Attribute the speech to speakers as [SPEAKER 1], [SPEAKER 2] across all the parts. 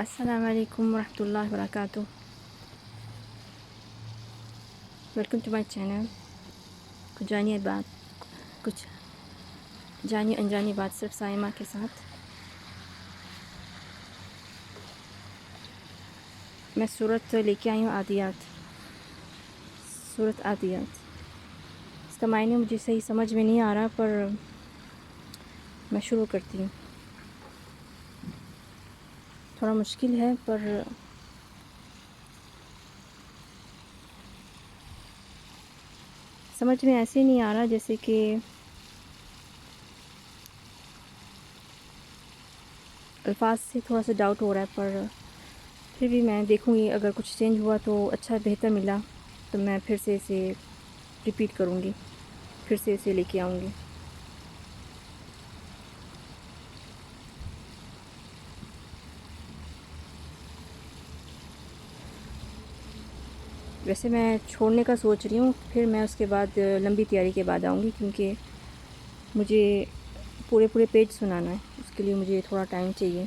[SPEAKER 1] السلام علیکم ورحمۃ اللہ وبرکاتہ. Welcome to my channel. کچھ جانی انجانی بات صرف سائمہ کے ساتھ. میں سورت لے کے آئی ہوں عادیات. سورت عادیات، اس کا معنی مجھے صحیح سمجھ میں نہیں آ رہا، پر میں شروع کرتی ہوں. تھوڑا مشکل ہے، پر سمجھ میں ایسے نہیں آ رہا جیسے کہ الفاظ سے تھوڑا سا ڈاؤٹ ہو رہا ہے، پر پھر بھی میں دیکھوں گی. اگر کچھ چینج ہوا تو اچھا بہتر ملا تو میں پھر سے اسے ریپیٹ کروں گی، پھر سے اسے لے کے آؤں گی. ویسے میں چھوڑنے کا سوچ رہی ہوں، پھر میں اس کے بعد لمبی تیاری کے بعد آؤں گی، کیونکہ مجھے پورے پیج سنانا ہے. اس کے لیے مجھے تھوڑا ٹائم چاہیے.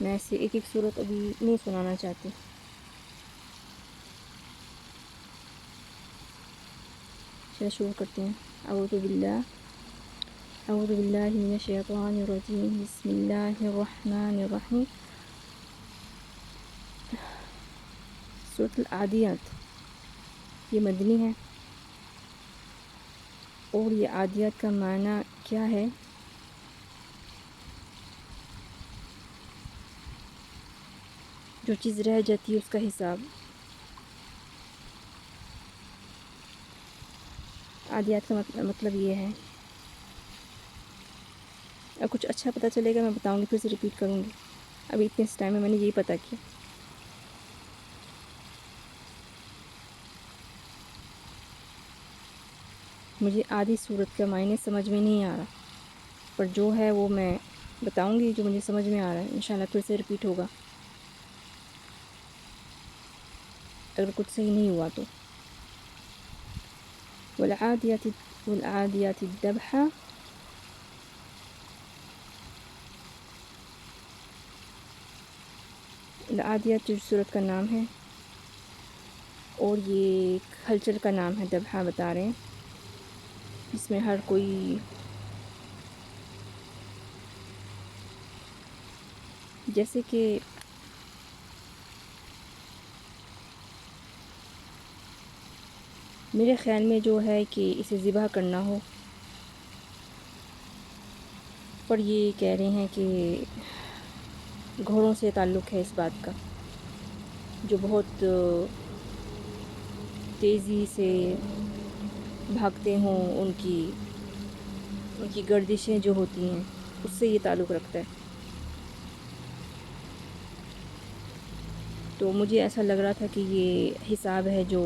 [SPEAKER 1] میں ایسے ایک صورت ابھی نہیں سنانا چاہتی. چلو شروع کرتے ہیں. اعوذ باللہ من الشیطان الرجیم. بسم اللہ الرحمن الرحیم. سورۃ العادیات یہ مدنی ہے. اور یہ عادیات کا معنی کیا ہے؟ جو چیز رہ جاتی ہے اس کا حساب. عادیات کا مطلب یہ ہے. اگر کچھ اچھا پتہ چلے گا میں بتاؤں گی، پھر سے ریپیٹ کروں گی. ابھی اتنے اس ٹائم میں نے یہی پتہ کیا. مجھے آدھی صورت کا معنی سمجھ میں نہیں آ رہا، پر جو ہے وہ میں بتاؤں گی جو مجھے سمجھ میں آ رہا ہے. انشاءاللہ پھر سے ریپیٹ ہوگا اگر کچھ صحیح نہیں ہوا تو. والعادیات ضبحا. العادیات جو صورت کا نام ہے، اور یہ کلچر کا نام ہے. ضبحا بتا رہے ہیں جس میں ہر کوئی جیسے کہ میرے خیال میں جو ہے کہ اسے ذبح کرنا ہو، پر یہ کہہ رہے ہیں کہ گھوڑوں سے تعلق ہے اس بات کا، جو بہت تیزی سے بھاگتے ہوں. ان کی گردشیں جو ہوتی ہیں اس سے یہ تعلق رکھتا ہے. تو مجھے ایسا لگ رہا تھا کہ یہ حساب ہے. جو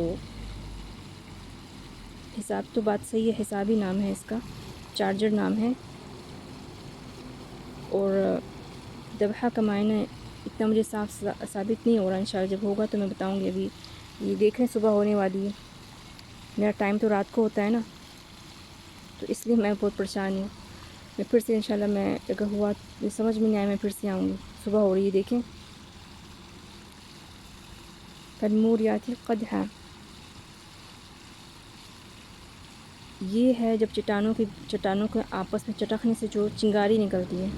[SPEAKER 1] حساب تو بات صحیح ہے، حسابی نام ہے اس کا، چارجر نام ہے. اور ذبح کا معنی اتنا مجھے صاف ثابت نہیں ہو رہا. انشاءاللہ جب ہوگا تو میں بتاؤں گی. ابھی یہ دیکھیں صبح ہونے والی ہے. میرا ٹائم تو رات کو ہوتا ہے نا، تو اس لیے میں بہت پریشان ہوں. میں پھر سے انشاءاللہ میں اگر ہوا سمجھ میں نہیں آیا میں پھر سے آؤں گی. صبح ہو رہی ہے دیکھیں. فالموریات قدحا. یہ ہے جب چٹانوں کے آپس میں چٹکنے سے جو چنگاری نکلتی ہے.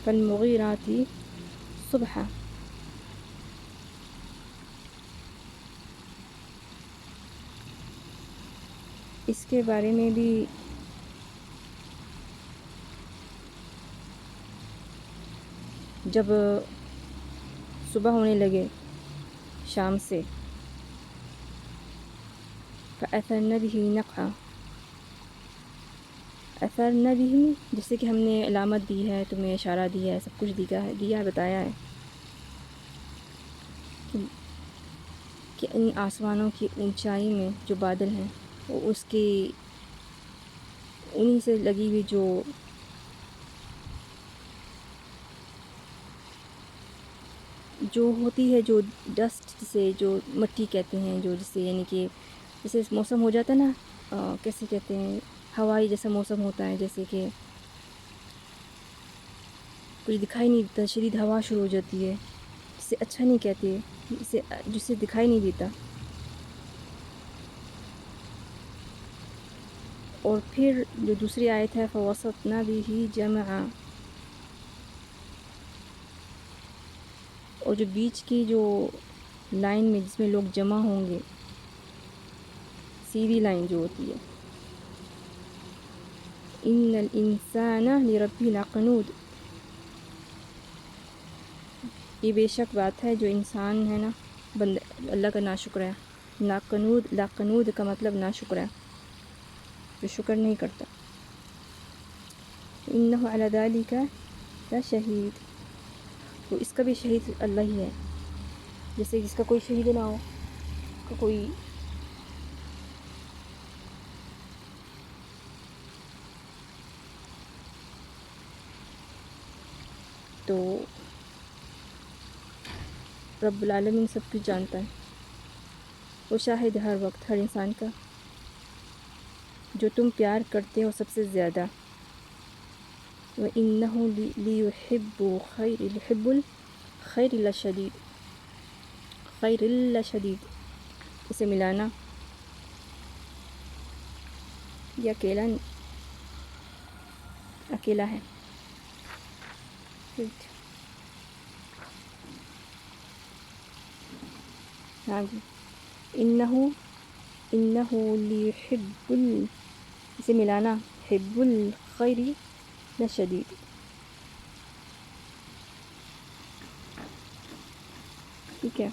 [SPEAKER 1] فالمغیرات صبحا. اس کے بارے میں بھی جب صبح ہونے لگے شام سے، فأثرن به نقعا. اثرن به جیسے کہ ہم نے علامت دی ہے، تمہیں اشارہ دیا ہے، سب کچھ دیا ہے، بتایا ہے کہ ان آسمانوں کی اونچائی میں جو بادل ہیں وہ اس کی انہی سے لگی ہوئی جو ہوتی ہے، جو ڈسٹ سے، جو مٹی کہتے ہیں، جو جسے یعنی کہ جیسے موسم ہو جاتا ہے نا، کیسے کہتے ہیں، ہوائی جیسا موسم ہوتا ہے، جیسے کہ کچھ دکھائی نہیں دیتا، شدید ہوا شروع ہو جاتی ہے، جسے اچھا نہیں کہتے، جسے دکھائی نہیں دیتا. اور پھر جو دوسری آیت ہے فَوَسَطْنَا بِهِ جَمْعًا، اور جو بیچ کی جو لائن میں جس میں لوگ جمع ہوں گے، سیدھی لائن جو ہوتی ہے، إِنَّ الْإِنسَانَ لِرَبِّهِ لَقَنُودٌ، یہ بے شک بات ہے جو انسان ہے نا اللہ کا ناشکر ہے. لاقنود کا مطلب ناشکر ہے، جو شکر نہیں کرتا. إِنَّهُ عَلَى ذَلِكَ لَشَهِيدٌ، تو اس کا بھی شہید اللہ ہی ہے. جیسے جس کا کوئی شہید نہ ہو، کا کوئی تو رب العالمین سب کچھ جانتا ہے. وہ شاہد ہر وقت ہر انسان کا، جو تم پیار کرتے ہو سب سے زیادہ. وَإِنَّهُ لِيُحِبُّ الْخَيْرِ لَشَدِيدٌ، خیر لشدید، اسے ملانا یہ اکیلا ہے. ہاں جی، انہو لیحب اسے ملانا حب الخیر لشدید. ٹھیک ہے.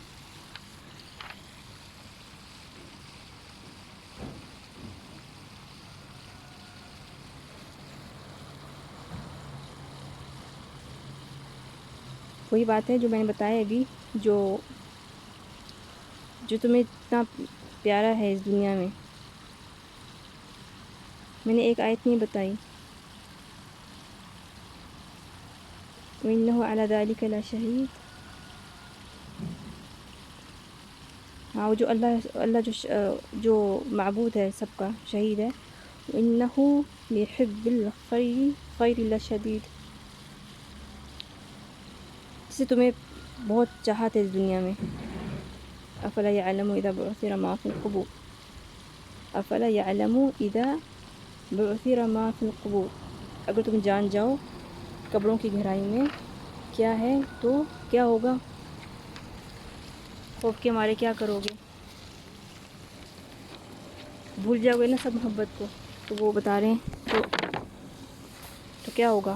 [SPEAKER 1] وہی بات ہے جو میں نے بتایا ابھی، جو تمہیں اتنا پیارا ہے اس دنیا میں نے ایک آیت نہیں بتائی. وَإِنَّهُ عَلَى ذَلِكَ لَشَهِيدٌ، ہاں وہ جو اللہ جو معبود ہے سب کا شہید ہے. وَإِنَّهُ لِيُحِبُّ الْخَيْرِ لَشَدِيدٌ، جسے تمہیں بہت چاہت ہے اس دنیا میں. افلا يعلم اذا بعثر ما في القبور، افلا يعلم اذا بعثر ما في القبور، اگر تم جان جاؤ قبروں کی گہرائی میں کیا ہے تو کیا ہوگا، خوف کے مارے کیا کرو گے، بھول جاؤ گے نا سب محبت کو. تو وہ بتا رہے ہیں تو کیا ہوگا.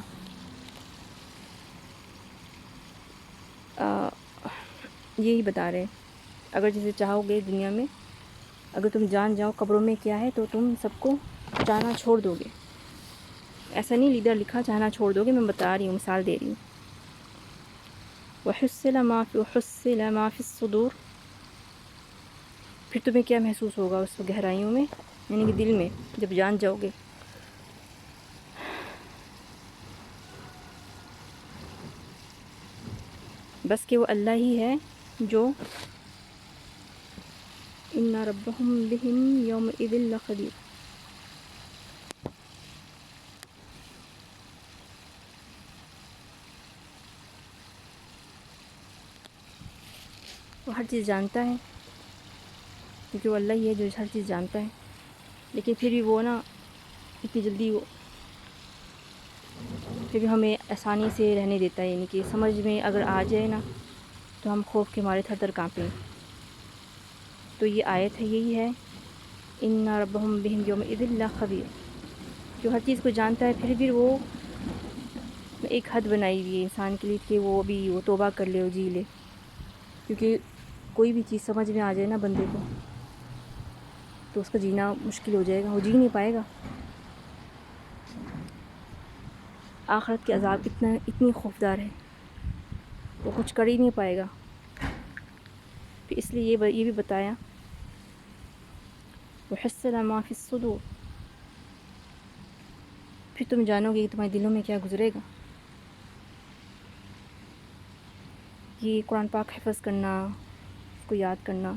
[SPEAKER 1] یہی بتا رہے ہیں اگر جسے چاہو گے دنیا میں، اگر تم جان جاؤ قبروں میں کیا ہے تو تم سب کو چاہنا چھوڑ دو گے. ایسا نہیں لیڈر لکھا چاہنا چھوڑ دو گے، میں بتا رہی ہوں، مثال دے رہی ہوں. وَحُصِّلَ مَا فِي الصُّدُورِ، پھر تمہیں کیا محسوس ہوگا اس گہرائیوں میں، یعنی کہ دل میں جب جان جاؤ گے. بس کہ وہ اللہ ہی ہے جو ان ربہم بہم یومئذ لخبیر. وہ ہر چیز جانتا ہے، کیونکہ وہ اللہ ہی ہے جو ہر چیز جانتا ہے. لیکن پھر بھی وہ نا اتنی جلدی وہ پھر بھی ہمیں آسانی سے رہنے دیتا ہے، یعنی کہ سمجھ میں اگر آ جائے نا تو ہم خوف کے مارے تھر تھر کانپیں. تو یہ آیت ہے، یہی ہے ان ربہم بہم یومئذ لخبیر، جو ہر چیز کو جانتا ہے. پھر بھی وہ ایک حد بنائی ہوئی ہے انسان کے لیے کہ وہ بھی وہ توبہ کر لے، وہ جی لے. کیونکہ کوئی بھی چیز سمجھ میں آ جائے نا بندے کو تو اس کا جینا مشکل ہو جائے گا، وہ جی نہیں پائے گا. آخرت کے عذاب اتنی خوفدار ہے، وہ کچھ کر ہی نہیں پائے گا. پھر اس لیے یہ بھی بتایا وَحُصِّلَ مَا فِي الصُّدُورِ، پھر تم جانو گے کہ تمہارے دلوں میں کیا گزرے گا. یہ قرآن پاک حفظ کرنا، اس کو یاد کرنا،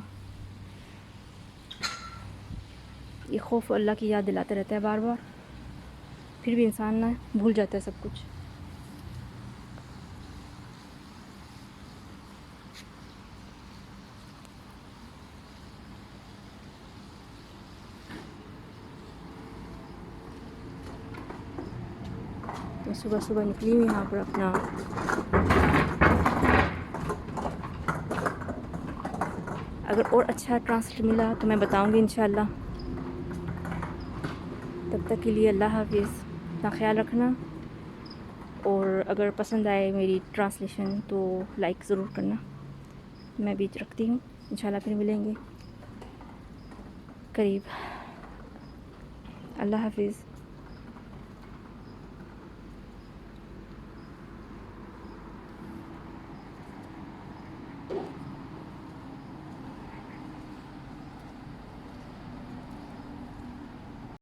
[SPEAKER 1] یہ خوف اللہ کی یاد دلاتا رہتا ہے بار بار. پھر بھی انسان نا بھول جاتا ہے سب کچھ. تو صبح صبح نکلی ہوں یہاں پر اپنا اگر اور اچھا ٹرانسلیٹ ملا تو میں بتاؤں گی انشاءاللہ. تب تک کے لیے اللہ حافظ. اپنا خیال رکھنا، اور اگر پسند آئے میری ٹرانسلیشن تو لائک ضرور کرنا. میں بیچ رکھتی ہوں، انشاءاللہ پھر ملیں گے قریب. اللہ حافظ.